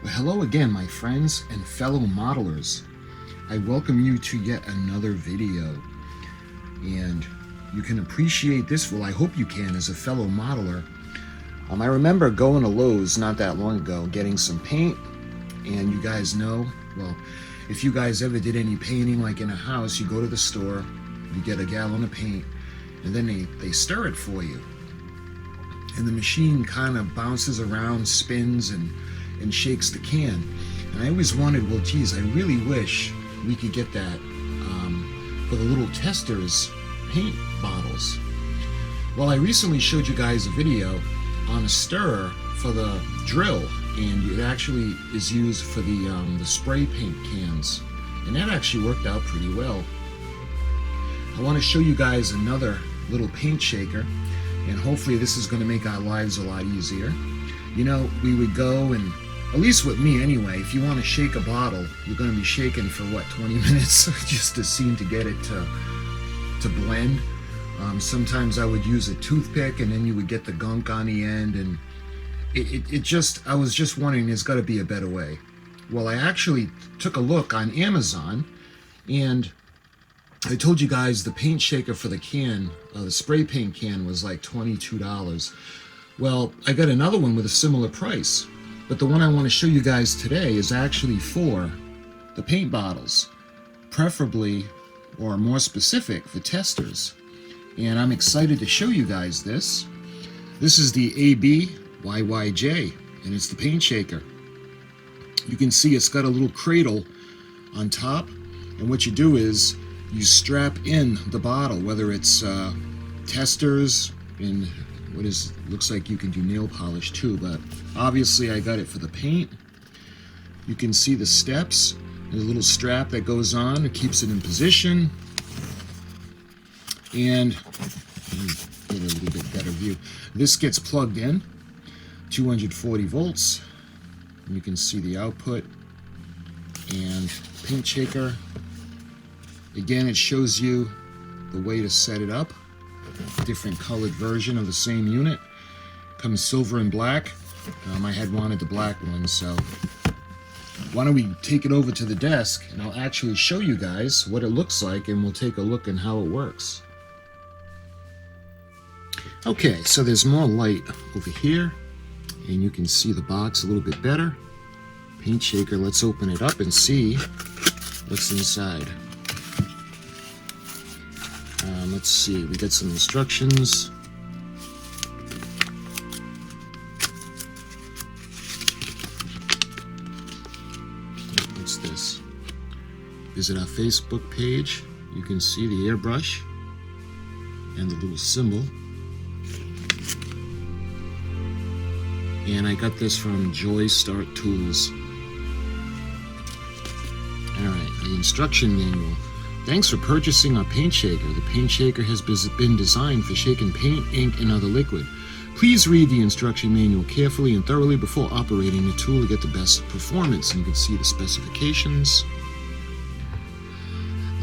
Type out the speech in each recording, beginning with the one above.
Well, hello again, my friends and fellow modelers. I welcome you to yet another video. And you can appreciate this, well, I hope you can as a fellow modeler. I remember going to Lowe's not that long ago, getting some paint, and you guys know, well, if you guys ever did any painting like in a house, you go to the store, you get a gallon of paint, and then they stir it for you. And the machine kind of bounces around, spins, and shakes the can. And I always wondered, well, geez, I really wish we could get that for the little TESTORS paint bottles. Well, I recently showed you guys a video on a stirrer for the drill, and it actually is used for the spray paint cans, and that actually worked out pretty well. I want to show you guys another little paint shaker, and hopefully this is going to make our lives a lot easier. You know, we would go and, at least with me anyway, if you want to shake a bottle, you're going to be shaking for what, 20 minutes just to seem to get it to blend. Sometimes I would use a toothpick, and then you would get the gunk on the end, and I was just wondering, there's got to be a better way. Well, I actually took a look on Amazon, and I told you guys the paint shaker for the can, the spray paint can, was like $22. Well, I got another one with a similar price, but the one I want to show you guys today is actually for the paint bottles, preferably, or more specific, for TESTORS. And I'm excited to show you guys this. This is the ABYYJ, and it's the paint shaker. You can see it's got a little cradle on top, and what you do is you strap in the bottle, whether it's TESTORS, and looks like you can do nail polish too, but obviously I got it for the paint. You can see the steps. There's a little strap that goes on, it keeps it in position. And get a little bit better view. This gets plugged in, 240 volts. And you can see the output. And paint shaker. Again, it shows you the way to set it up. Different colored version of the same unit. Comes silver and black. I had wanted the black one, so why don't we take it over to the desk and I'll actually show you guys what it looks like, and we'll take a look at how it works. Okay, so there's more light over here, and you can see the box a little bit better. Paint shaker, let's open it up and see what's inside. Let's see, we got some instructions. What's this? Visit our Facebook page. You can see the airbrush and the little symbol. And I got this from Joy Start Tools. Alright, the instruction manual. Thanks for purchasing our paint shaker. The paint shaker has been designed for shaking paint, ink, and other liquid. Please read the instruction manual carefully and thoroughly before operating the tool to get the best performance. And you can see the specifications.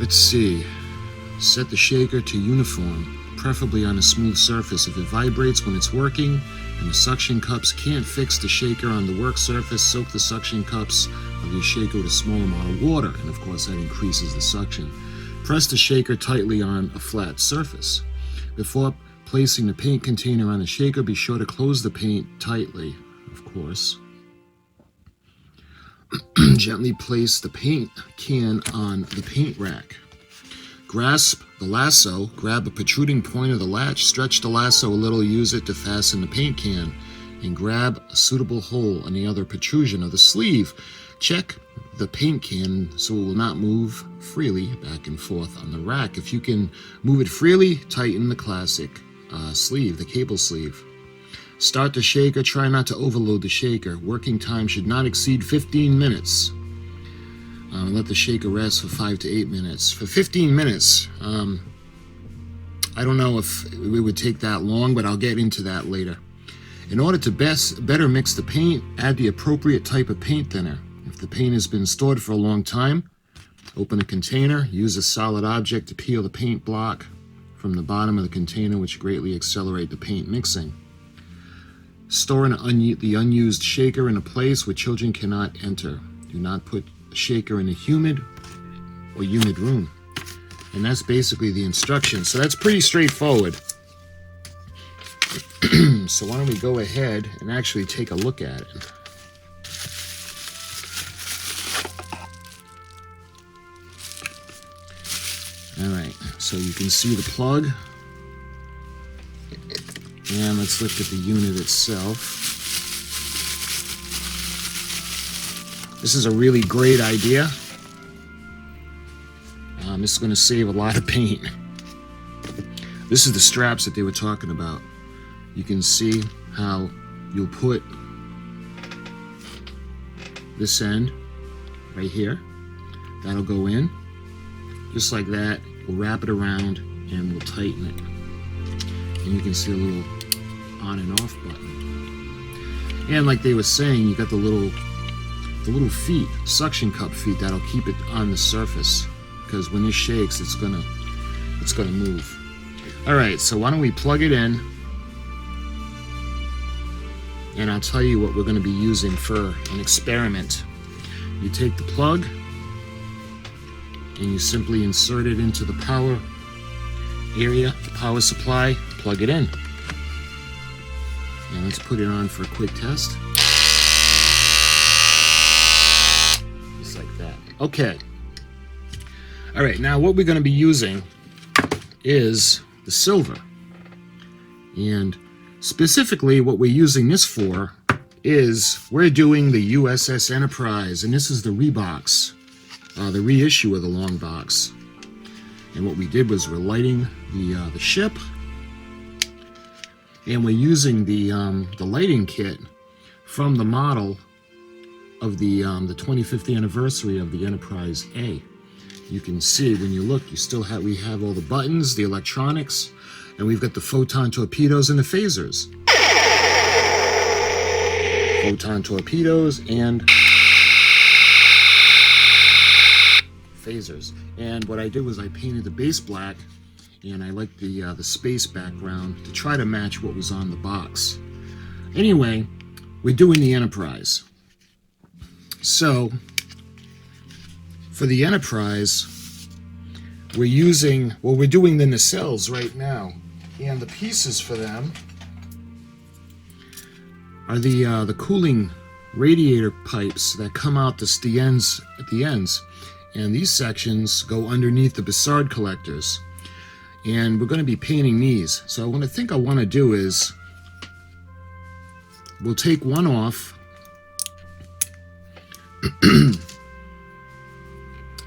Let's see. Set the shaker to uniform, preferably on a smooth surface. If it vibrates when it's working and the suction cups can't fix the shaker on the work surface, soak the suction cups of your shaker with a small amount of water, and of course that increases the suction. Press the shaker tightly on a flat surface. Before placing the paint container on the shaker, be sure to close the paint tightly, of course. Gently place the paint can on the paint rack. Grasp the lasso, grab a protruding point of the latch, stretch the lasso a little, use it to fasten the paint can, and grab a suitable hole on the other protrusion of the sleeve. Check the paint can so it will not move freely back and forth on the rack. If you can move it freely, tighten the classic sleeve, the cable sleeve. Start the shaker. Try not to overload the shaker. Working time should not exceed 15 minutes. Let the shaker rest for 5 to 8 minutes. For 15 minutes, I don't know if it would take that long, but I'll get into that later. In order to better mix the paint, add the appropriate type of paint thinner. If the paint has been stored for a long time, open a container, use a solid object to peel the paint block from the bottom of the container, which greatly accelerate the paint mixing. Store the unused shaker in a place where children cannot enter. Do not put a shaker in a humid or humid room. And that's basically the instructions. So that's pretty straightforward. So why don't we go ahead and actually take a look at it. Alright, so you can see the plug. And let's look at the unit itself. This is a really great idea. This is going to save a lot of paint. This is the straps that they were talking about. You can see how you'll put this end right here. That'll go in. Just like that. We'll wrap it around and we'll tighten it. And you can see a little on and off button. And like they were saying, you got the little feet, suction cup feet, that'll keep it on the surface. Because when this shakes, it's gonna move. All right, so why don't we plug it in, and I'll tell you what we're going to be using for an experiment. You take the plug and you simply insert it into the power area, the power supply, plug it in. And let's put it on for a quick test. Just like that. Okay. All right, now what we're going to be using is the silver. And specifically what we're using this for is we're doing the USS Enterprise, and this is the rebox, the reissue of the long box. And what we did was we're lighting the ship, and we're using the lighting kit from the model of the 25th anniversary of the Enterprise A. You can see when you look, we have all the buttons, the electronics, and we've got the photon torpedoes and the phasers. Photon torpedoes and phasers. And what I did was I painted the base black, and I liked the space background to try to match what was on the box. Anyway, we're doing the Enterprise. So for the Enterprise, we're doing the nacelles right now, and the pieces for them are the cooling radiator pipes that come out at the ends, and these sections go underneath the Bussard collectors, and we're going to be painting these. So what I think I want to do is we'll take one off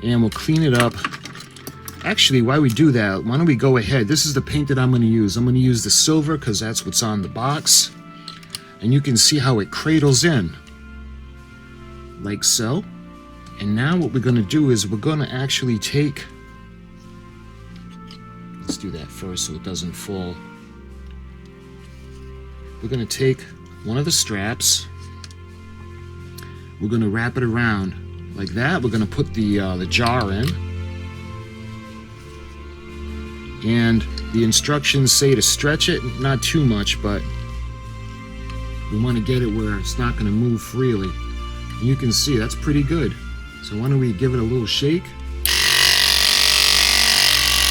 and we'll clean it up. Actually, while we do that, why don't we go ahead. This is the paint that I'm going to use. I'm going to use the silver because that's what's on the box. And you can see how it cradles in, like so. And now what we're going to do is we're going to actually take, let's do that first so it doesn't fall. We're going to take one of the straps. We're going to wrap it around like that. We're going to put the jar in. And the instructions say to stretch it, not too much, but we want to get it where it's not going to move freely. And you can see that's pretty good. So why don't we give it a little shake?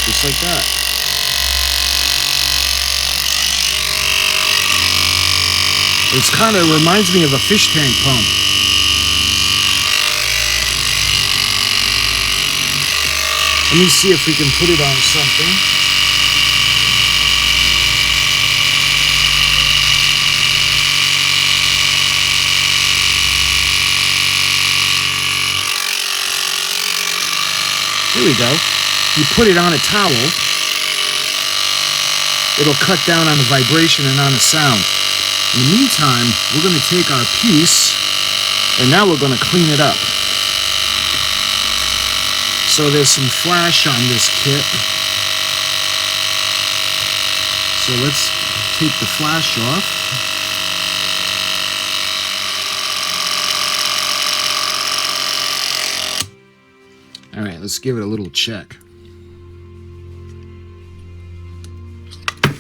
Just like that. It kind of reminds me of a fish tank pump. Let me see if we can put it on something. Here we go. You put it on a towel, it'll cut down on the vibration and on the sound. In the meantime, we're going to take our piece, and now we're going to clean it up. So there's some flash on this kit. So let's take the flash off. All right, let's give it a little check. All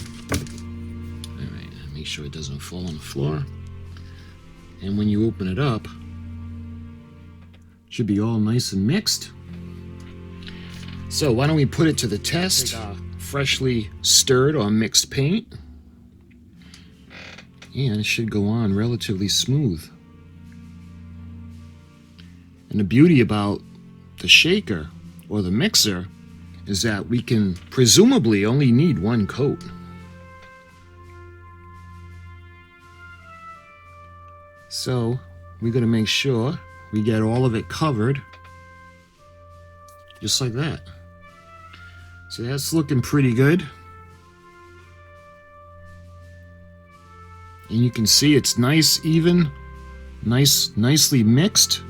right, make sure it doesn't fall on the floor. And when you open it up, it should be all nice and mixed. So why don't we put it to the test? Take freshly stirred or mixed paint, and it should go on relatively smooth. And the beauty about the shaker or the mixer is that we can presumably only need one coat. So we're going to make sure we get all of it covered, just like that. So that's looking pretty good. And you can see it's nice, even, nicely mixed.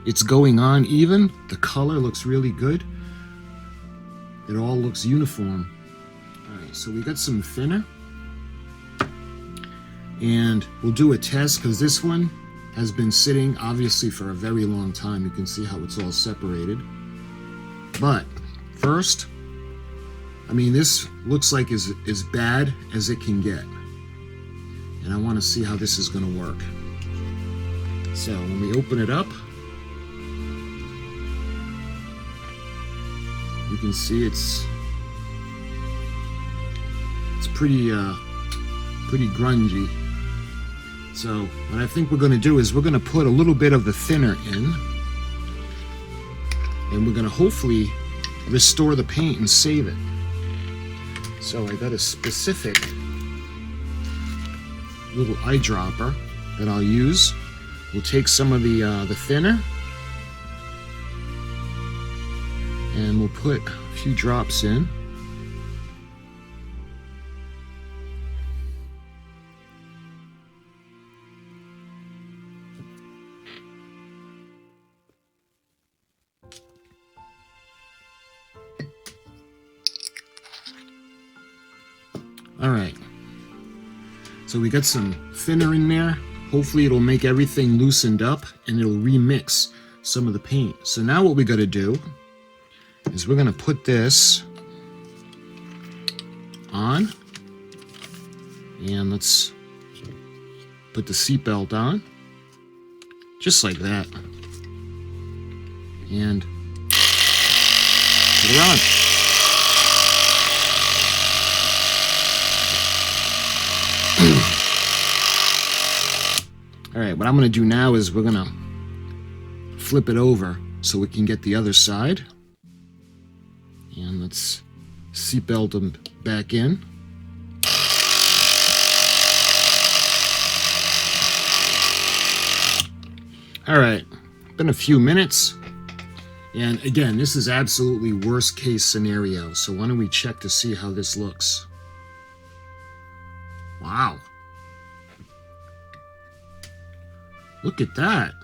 It's going on even. The color looks really good. It all looks uniform. All right, so we got some thinner. And we'll do a test because this one has been sitting obviously for a very long time. You can see how it's all separated. But first, I mean, this looks like as bad as it can get. And I want to see how this is going to work. So when we open it up, you can see it's pretty grungy. So what I think we're going to do is we're going to put a little bit of the thinner in, and we're going to hopefully restore the paint and save it. So I got a specific little eyedropper that I'll use. We'll take some of the thinner, and we'll put a few drops in. All right, so we got some thinner in there. Hopefully it'll make everything loosened up and it'll remix some of the paint. So now what we got to do is we're going to put this on, and let's put the seatbelt on, just like that, and put it on. All right, what I'm going to do now is we're going to flip it over so we can get the other side. And let's seatbelt them back in. All right, been a few minutes. And again, this is absolutely worst case scenario. So why don't we check to see how this looks? Wow. Look at that.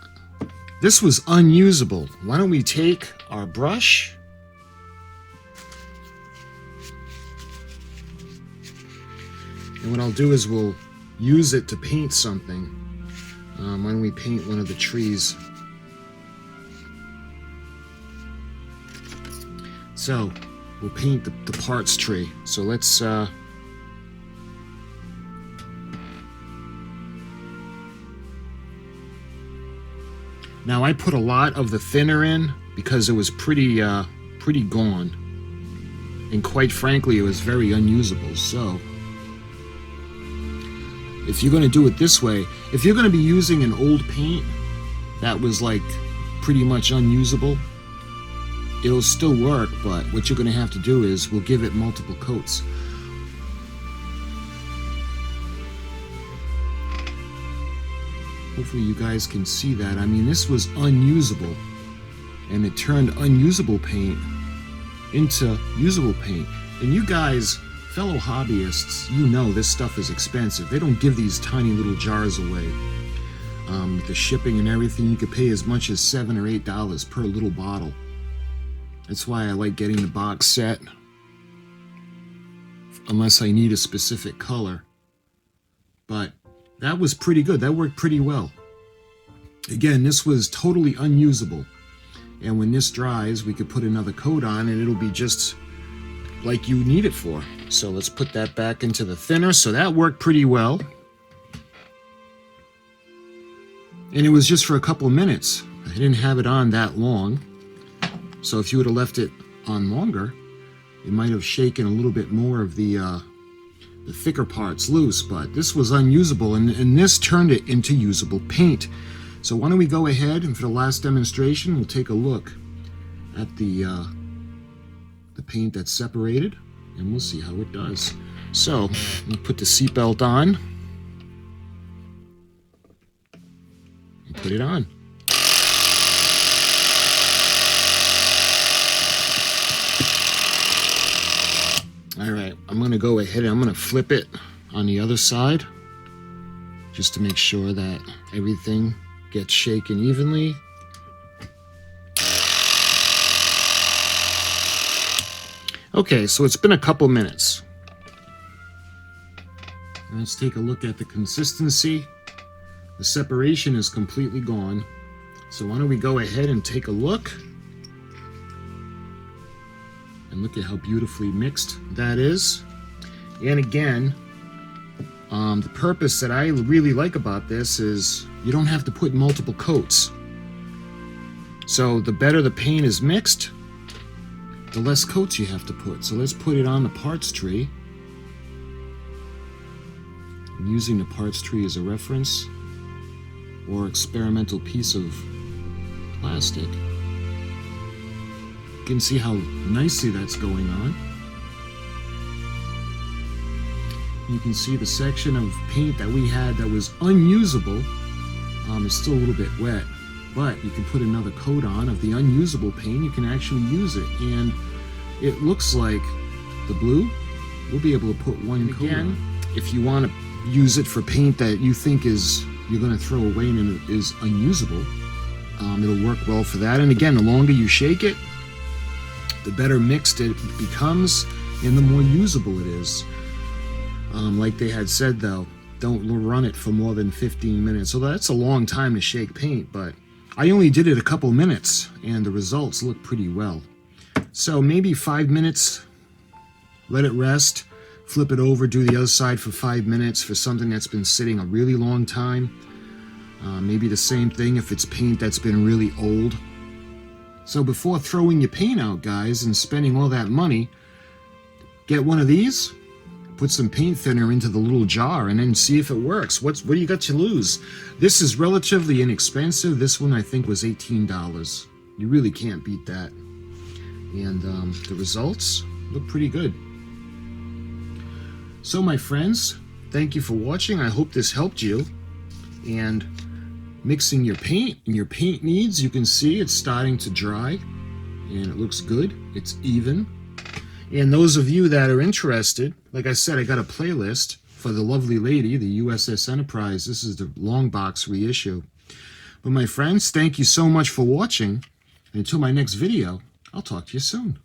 This was unusable. Why don't we take our brush and what I'll do is we'll use it to paint something. Why don't we paint one of the trees? So we'll paint the parts tree. So let's now I put a lot of the thinner in because it was pretty gone, and quite frankly it was very unusable. So if you're going to do it this way, if you're going to be using an old paint that was like pretty much unusable, it'll still work, but what you're going to have to do is we'll give it multiple coats. Hopefully you guys can see that. I mean, this was unusable, and it turned unusable paint into usable paint. And you guys, fellow hobbyists, you know this stuff is expensive. They don't give these tiny little jars away. With the shipping and everything, you could pay as much as $7 or $8 per little bottle. That's why I like getting the box set, unless I need a specific color. But that was pretty good. That worked pretty well. Again, this was totally unusable. And when this dries, we could put another coat on and it'll be just like you need it for. So let's put that back into the thinner. So that worked pretty well. And it was just for a couple of minutes. I didn't have it on that long. So if you would have left it on longer, it might have shaken a little bit more of the thicker parts loose, but this was unusable, and this turned it into usable paint. So why don't we go ahead, and for the last demonstration, we'll take a look at the paint that's separated, and we'll see how it does. So we'll put the seatbelt on and put it on. All right, I'm going to go ahead and I'm going to flip it on the other side just to make sure that everything gets shaken evenly. Okay, so it's been a couple minutes. Let's take a look at the consistency. The separation is completely gone. So why don't we go ahead and take a look. And look at how beautifully mixed that is. And again, the purpose that I really like about this is you don't have to put multiple coats. So the better the paint is mixed, the less coats you have to put. So let's put it on the parts tree. I'm using the parts tree as a reference or experimental piece of plastic. You can see how nicely that's going on. You can see the section of paint that we had that was unusable is still a little bit wet, but you can put another coat on of the unusable paint. You can actually use it, and it looks like the blue, we'll be able to put one coat on. If you want to use it for paint that you think you're going to throw away and it is unusable, it'll work well for that. And again, the longer you shake it, the better mixed it becomes and the more usable it is. Like they had said though, don't run it for more than 15 minutes. So that's a long time to shake paint, but I only did it a couple minutes and the results look pretty well. So maybe 5 minutes, let it rest, flip it over, do the other side for 5 minutes for something that's been sitting a really long time. Maybe the same thing if it's paint that's been really old. So before throwing your paint out, guys, and spending all that money, get one of these, put some paint thinner into the little jar, and then see if it works. What do you got to lose? This is relatively inexpensive. This one I think was $18. You really can't beat that. And the results look pretty good. So my friends, thank you for watching. I hope this helped you. And mixing your paint and your paint needs, you can see it's starting to dry and it looks good. It's even. And those of you that are interested, like I said, I got a playlist for the lovely lady, the USS Enterprise. This is the long box reissue. But my friends, thank you so much for watching. And until my next video, I'll talk to you soon.